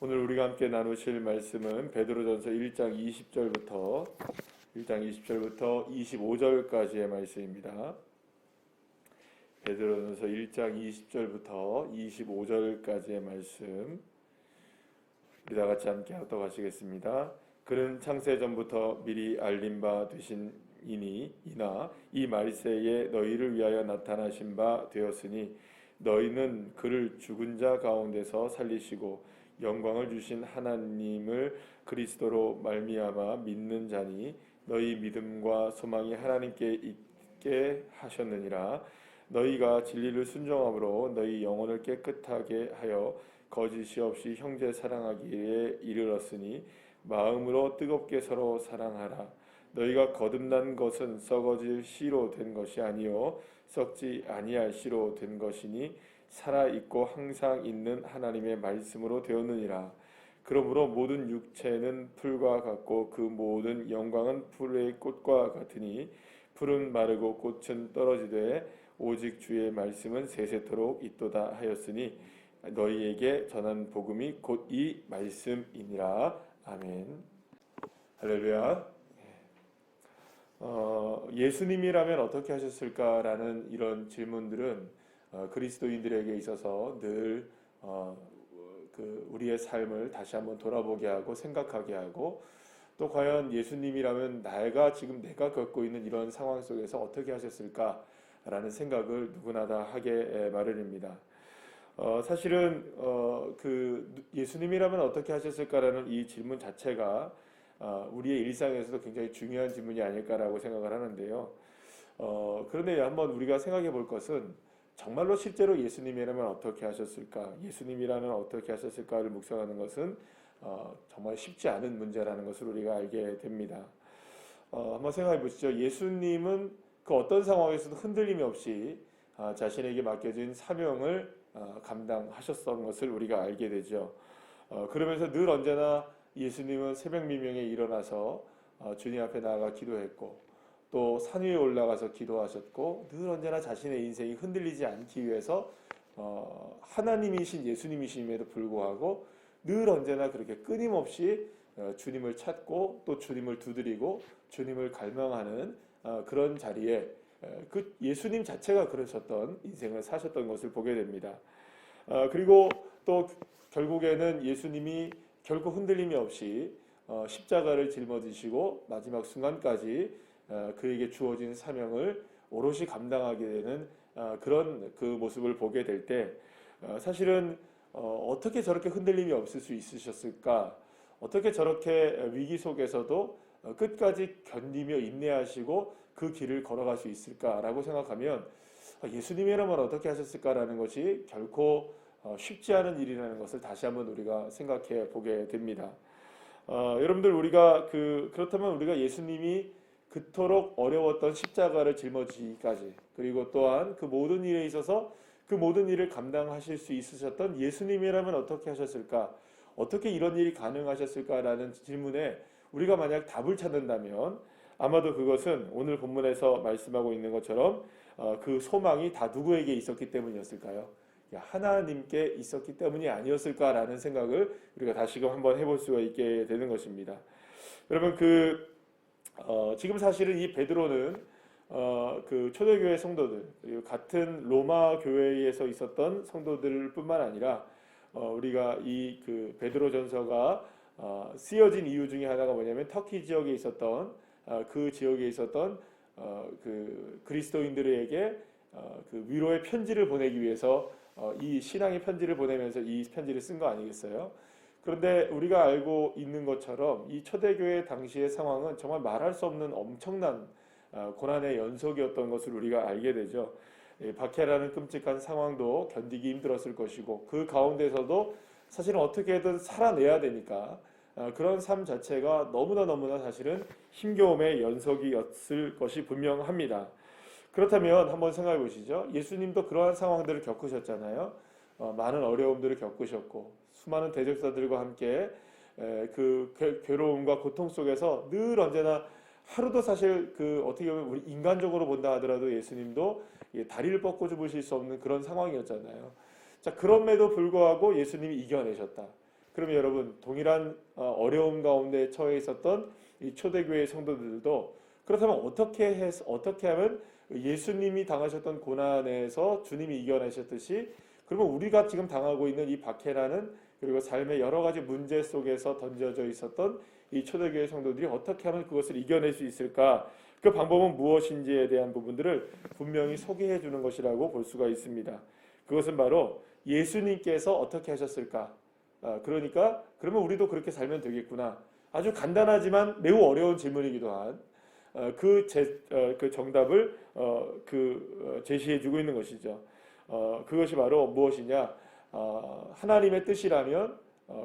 오늘 우리가 함께 나누실 말씀은 베드로전서 1장 20절부터 25절까지의 말씀입니다. 베드로전서 1장 20절부터 25절까지의 말씀 우리 다 같이 함께 합독하시겠습니다. 그는 창세 전부터 미리 알림 바 되신 이나 이 말세에 너희를 위하여 나타나신 바 되었으니 너희는 그를 죽은 자 가운데서 살리시고 영광을 주신 하나님을 그리스도로 말미암아 믿는 자니 너희 믿음과 소망이 하나님께 있게 하셨느니라. 너희가 진리를 순종함으로 너희 영혼을 깨끗하게 하여 거짓이 없이 형제 사랑하기에 이르렀으니 마음으로 뜨겁게 서로 사랑하라. 너희가 거듭난 것은 썩어질 씨로 된 것이 아니요 썩지 아니할 씨로 된 것이니 살아있고 항상 있는 하나님의 말씀으로 되었느니라. 그러므로 모든 육체는 풀과 같고 그 모든 영광은 풀의 꽃과 같으니 풀은 마르고 꽃은 떨어지되 오직 주의 말씀은 세세토록 있도다 하였으니 너희에게 전한 복음이 곧 이 말씀이니라. 아멘. 할렐루야. 예수님이라면 어떻게 하셨을까라는 이런 질문들은 그리스도인들에게 있어서 늘 우리의 삶을 다시 한번 돌아보게 하고 생각하게 하고 또 과연 예수님이라면 지금 내가 겪고 있는 이런 상황 속에서 어떻게 하셨을까라는 생각을 누구나 다 하게 마련입니다. 사실은 예수님이라면 어떻게 하셨을까라는 이 질문 자체가 우리의 일상에서도 굉장히 중요한 질문이 아닐까라고 생각을 하는데요. 그런데 한번 우리가 생각해 볼 것은 정말로 실제로 예수님이라면 어떻게 하셨을까? 예수님이라면 어떻게 하셨을까를 묵상하는 것은 정말 쉽지 않은 문제라는 것을 우리가 알게 됩니다. 한번 생각해 보시죠. 예수님은 그 어떤 상황에서도 흔들림이 없이 자신에게 맡겨진 사명을 감당하셨던 것을 우리가 알게 되죠. 그러면서 늘 언제나 예수님은 새벽 미명에 일어나서 주님 앞에 나아가 기도했고 또 산 위에 올라가서 기도하셨고 늘 언제나 자신의 인생이 흔들리지 않기 위해서 하나님이신 예수님이심에도 불구하고 늘 언제나 그렇게 끊임없이 주님을 찾고 또 주님을 두드리고 주님을 갈망하는 그런 자리에 그 예수님 자체가 그러셨던 인생을 사셨던 것을 보게 됩니다. 그리고 또 결국에는 예수님이 결코 흔들림이 없이 십자가를 짊어지시고 마지막 순간까지 그에게 주어진 사명을 오롯이 감당하게 되는 그런 그 모습을 보게 될 때 사실은 어떻게 저렇게 흔들림이 없을 수 있으셨을까? 어떻게 저렇게 위기 속에서도 끝까지 견디며 인내하시고 그 길을 걸어갈 수 있을까라고 생각하면 예수님이라면 어떻게 하셨을까라는 것이 결코 쉽지 않은 일이라는 것을 다시 한번 우리가 생각해 보게 됩니다. 여러분들 그렇다면 우리가 예수님이 그토록 어려웠던 십자가를 짊어지기까지 그리고 또한 그 모든 일에 있어서 그 모든 일을 감당하실 수 있으셨던 예수님이라면 어떻게 하셨을까? 어떻게 이런 일이 가능하셨을까라는 질문에 우리가 만약 답을 찾는다면 아마도 그것은 오늘 본문에서 말씀하고 있는 것처럼 그 소망이 다 누구에게 있었기 때문이었을까요? 하나님께 있었기 때문이 아니었을까라는 생각을 우리가 다시금 한번 해볼 수가 있게 되는 것입니다. 여러분 지금 사실은 이 베드로는 그 초대교회 성도들 그리고 같은 로마 교회에서 있었던 성도들뿐만 아니라 우리가 그 베드로전서가 쓰여진 이유 중에 하나가 뭐냐면 터키 지역에 있었던 그 지역에 있었던 그 그리스도인들에게 그 위로의 편지를 보내기 위해서 이 신앙의 편지를 보내면서 이 편지를 쓴 거 아니겠어요? 그런데 우리가 알고 있는 것처럼 이 초대교회 당시의 상황은 정말 말할 수 없는 엄청난 고난의 연속이었던 것을 우리가 알게 되죠. 박해라는 끔찍한 상황도 견디기 힘들었을 것이고 그 가운데서도 사실은 어떻게든 살아내야 되니까 그런 삶 자체가 너무나 사실은 힘겨움의 연속이었을 것이 분명합니다. 그렇다면 한번 생각해 보시죠. 예수님도 그러한 상황들을 겪으셨잖아요. 많은 어려움들을 겪으셨고 수많은 대적자들과 함께 그 괴로움과 고통 속에서 늘 언제나 하루도 사실 어떻게 보면 우리 인간적으로 본다 하더라도 예수님도 다리를 뻗고 주무실 수 없는 그런 상황이었잖아요. 자, 그럼에도 불구하고 예수님이 이겨내셨다. 그러면 여러분 동일한 어려움 가운데 처해 있었던 이 초대교회 성도들도 그렇다면 어떻게 하면 예수님이 당하셨던 고난에서 주님이 이겨내셨듯이 그러면 우리가 지금 당하고 있는 이 박해라는 그리고 삶의 여러 가지 문제 속에서 던져져 있었던 이 초대교회 성도들이 어떻게 하면 그것을 이겨낼 수 있을까? 그 방법은 무엇인지에 대한 부분들을 분명히 소개해 주는 것이라고 볼 수가 있습니다. 그것은 바로 예수님께서 어떻게 하셨을까? 그러니까 그러면 우리도 그렇게 살면 되겠구나. 아주 간단하지만 매우 어려운 질문이기도 한 그 정답을 제시해 주고 있는 것이죠. 그것이 바로 무엇이냐? 하나님의 뜻이라면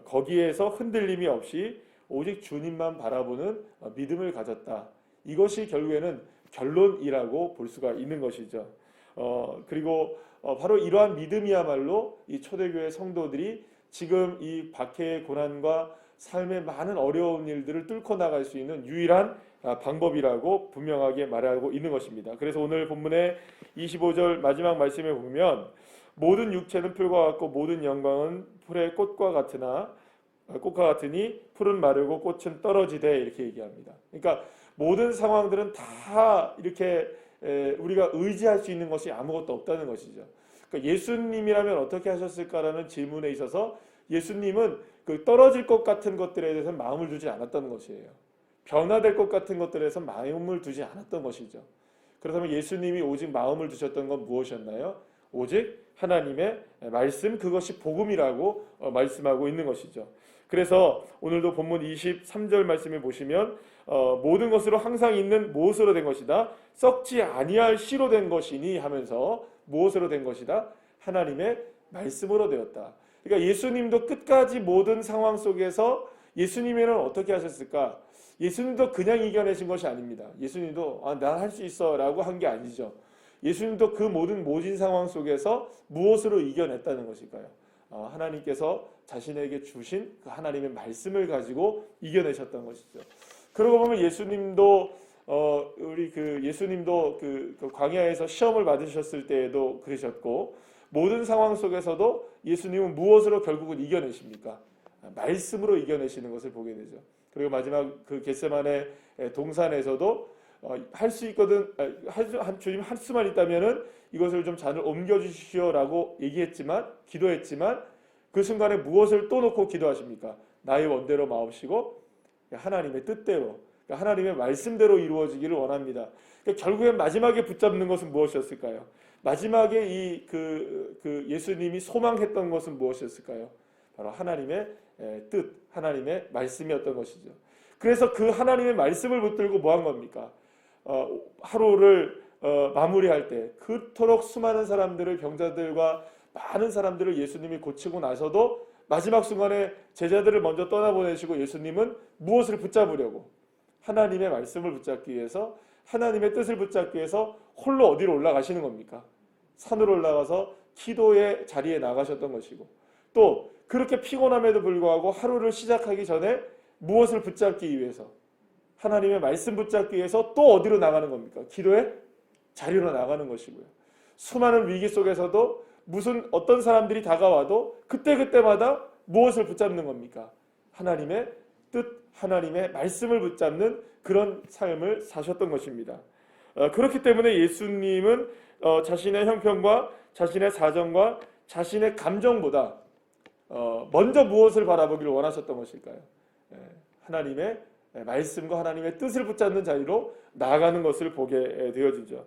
거기에서 흔들림이 없이 오직 주님만 바라보는 믿음을 가졌다. 이것이 결국에는 결론이라고 볼 수가 있는 것이죠. 그리고 바로 이러한 믿음이야말로 이 초대교회 성도들이 지금 이 박해의 고난과 삶의 많은 어려운 일들을 뚫고 나갈 수 있는 유일한 방법이라고 분명하게 말하고 있는 것입니다. 그래서 오늘 본문의 25절 마지막 말씀에 보면 모든 육체는 풀과 같고 모든 영광은 풀의 꽃과 같으니 풀은 마르고 꽃은 떨어지되 이렇게 얘기합니다. 그러니까 모든 상황들은 다 이렇게 우리가 의지할 수 있는 것이 아무것도 없다는 것이죠. 그러니까 예수님이라면 어떻게 하셨을까라는 질문에 있어서 예수님은 그 떨어질 것 같은 것들에 대해서 마음을 두지 않았던 것이에요. 변화될 것 같은 것들에 대해서 마음을 두지 않았던 것이죠. 그렇다면 예수님이 오직 마음을 두셨던 건 무엇이었나요? 오직 하나님의 말씀, 그것이 복음이라고 말씀하고 있는 것이죠. 그래서 오늘도 본문 23절 말씀을 보시면 모든 것으로 항상 있는 무엇으로 된 것이다? 썩지 아니할 씨로 된 것이니 하면서 무엇으로 된 것이다? 하나님의 말씀으로 되었다. 그러니까 예수님도 끝까지 모든 상황 속에서 예수님에는 어떻게 하셨을까? 예수님도 그냥 이겨내신 것이 아닙니다. 예수님도 난 할 수 있어 라고 한 게 아니죠. 예수님도 그 모진 상황 속에서 무엇으로 이겨냈다는 것일까요? 하나님께서 자신에게 주신 그 하나님의 말씀을 가지고 이겨내셨던 것이죠. 그러고 보면 예수님도 예수님도 그 광야에서 시험을 받으셨을 때에도 그러셨고 모든 상황 속에서도 예수님은 무엇으로 결국은 이겨내십니까? 말씀으로 이겨내시는 것을 보게 되죠. 그리고 마지막 그 겟세마네 동산에서도 할 수 있거든, 주님 할 수만 있다면은 이것을 좀 잔을 옮겨주시오라고 기도했지만 그 순간에 무엇을 또 놓고 기도하십니까? 나의 원대로 마옵시고 하나님의 뜻대로, 하나님의 말씀대로 이루어지기를 원합니다. 그러니까 결국엔 마지막에 붙잡는 것은 무엇이었을까요? 마지막에 예수님이 소망했던 것은 무엇이었을까요? 바로 하나님의 뜻, 하나님의 말씀이었던 것이죠. 그래서 그 하나님의 말씀을 붙들고 뭐 한 겁니까? 하루를 마무리할 때 그토록 수많은 사람들을, 병자들과 많은 사람들을 예수님이 고치고 나서도 마지막 순간에 제자들을 먼저 떠나보내시고 예수님은 무엇을 붙잡으려고? 하나님의 말씀을 붙잡기 위해서, 하나님의 뜻을 붙잡기 위해서 홀로 어디로 올라가시는 겁니까? 산으로 올라가서 기도의 자리에 나가셨던 것이고, 또 그렇게 피곤함에도 불구하고 하루를 시작하기 전에 무엇을 붙잡기 위해서? 하나님의 말씀 붙잡기 위해서 또 어디로 나가는 겁니까? 기도의 자리로 나가는 것이고요. 수많은 위기 속에서도 어떤 사람들이 다가와도 그때마다 무엇을 붙잡는 겁니까? 하나님의 뜻, 하나님의 말씀을 붙잡는 그런 삶을 사셨던 것입니다. 그렇기 때문에 예수님은 자신의 형편과 자신의 사정과 자신의 감정보다 먼저 무엇을 바라보기를 원하셨던 것일까요? 하나님의 말씀과 하나님의 뜻을 붙잡는 자리로 나아가는 것을 보게 되어지죠.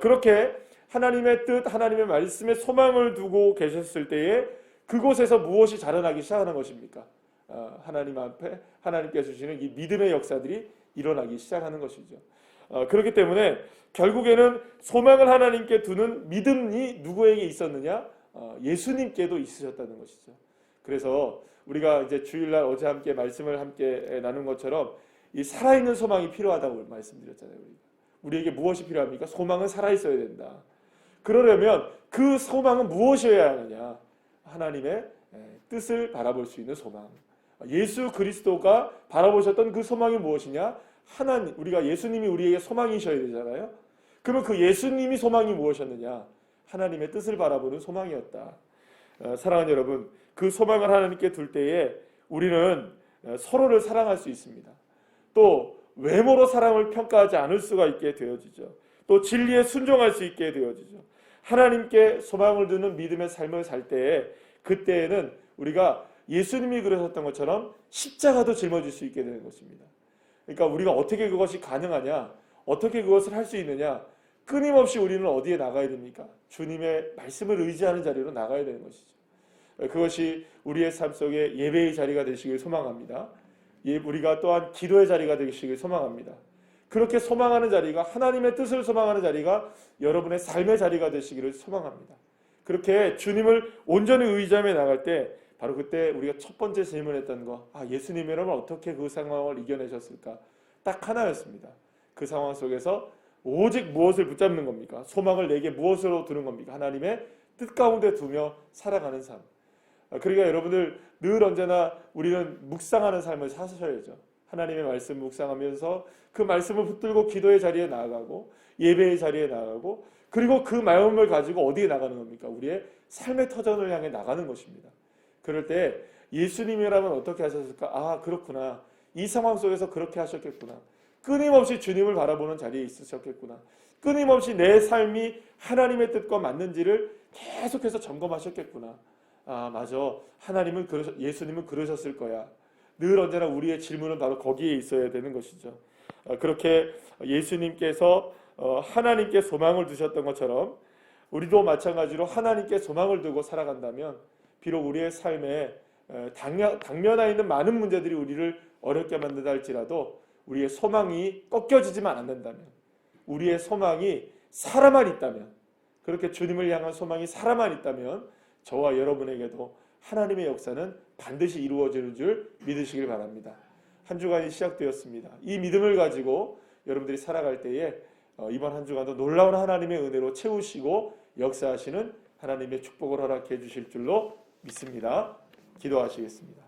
그렇게 하나님의 뜻, 하나님의 말씀에 소망을 두고 계셨을 때에 그곳에서 무엇이 자라나기 시작하는 것입니까? 하나님 앞에 하나님께서 주시는 이 믿음의 역사들이 일어나기 시작하는 것이죠. 그렇기 때문에 결국에는 소망을 하나님께 두는 믿음이 누구에게 있었느냐? 예수님께도 있으셨다는 것이죠. 그래서 우리가 이제 주일날 어제 함께 말씀을 함께 나눈 것처럼 이 살아있는 소망이 필요하다고 말씀드렸잖아요. 우리에게 무엇이 필요합니까? 소망은 살아있어야 된다. 그러려면 그 소망은 무엇이어야 하느냐? 하나님의 뜻을 바라볼 수 있는 소망. 예수 그리스도가 바라보셨던 그 소망이 무엇이냐? 우리가 예수님이 우리에게 소망이셔야 되잖아요. 그러면 그 예수님이 소망이 무엇이었느냐? 하나님의 뜻을 바라보는 소망이었다. 사랑하는 여러분, 그 소망을 하나님께 둘 때에 우리는 서로를 사랑할 수 있습니다. 또 외모로 사람을 평가하지 않을 수가 있게 되어지죠. 또 진리에 순종할 수 있게 되어지죠. 하나님께 소망을 두는 믿음의 삶을 살 때에 그때에는 우리가 예수님이 그러셨던 것처럼 십자가도 짊어질 수 있게 되는 것입니다. 그러니까 우리가 어떻게 그것이 가능하냐, 어떻게 그것을 할 수 있느냐, 끊임없이 우리는 어디에 나가야 됩니까? 주님의 말씀을 의지하는 자리로 나가야 되는 것이죠. 그것이 우리의 삶 속에 예배의 자리가 되시길 소망합니다. 우리가 또한 기도의 자리가 되시길 소망합니다. 그렇게 소망하는 자리가, 하나님의 뜻을 소망하는 자리가 여러분의 삶의 자리가 되시기를 소망합니다. 그렇게 주님을 온전히 의지하며 나갈 때 바로 그때 우리가 첫 번째 질문했던 거, 예수님이라면 어떻게 그 상황을 이겨내셨을까? 딱 하나였습니다. 그 상황 속에서 오직 무엇을 붙잡는 겁니까? 소망을 내게 무엇으로 두는 겁니까? 하나님의 뜻 가운데 두며 살아가는 삶. 그러니까 여러분들 늘 언제나 우리는 묵상하는 삶을 사셔야죠. 하나님의 말씀 묵상하면서 그 말씀을 붙들고 기도의 자리에 나아가고 예배의 자리에 나아가고, 그리고 그 마음을 가지고 어디에 나가는 겁니까? 우리의 삶의 터전을 향해 나가는 것입니다. 그럴 때 예수님이라면 어떻게 하셨을까? 그렇구나. 이 상황 속에서 그렇게 하셨겠구나. 끊임없이 주님을 바라보는 자리에 있으셨겠구나. 끊임없이 내 삶이 하나님의 뜻과 맞는지를 계속해서 점검하셨겠구나. 맞아. 예수님은 그러셨을 거야. 늘 언제나 우리의 질문은 바로 거기에 있어야 되는 것이죠. 그렇게 예수님께서 하나님께 소망을 두셨던 것처럼 우리도 마찬가지로 하나님께 소망을 두고 살아간다면, 비록 우리의 삶에 당면하 있는 많은 문제들이 우리를 어렵게 만든다 할지라도 우리의 소망이 꺾여지지만 않는다면, 우리의 소망이 살아만 있다면, 그렇게 주님을 향한 소망이 살아만 있다면 저와 여러분에게도 하나님의 역사는 반드시 이루어지는 줄 믿으시길 바랍니다. 한 주간이 시작되었습니다. 이 믿음을 가지고 여러분들이 살아갈 때에 이번 한 주간도 놀라운 하나님의 은혜로 채우시고 역사하시는 하나님의 축복을 허락해 주실 줄로 믿습니다. 기도하시겠습니다.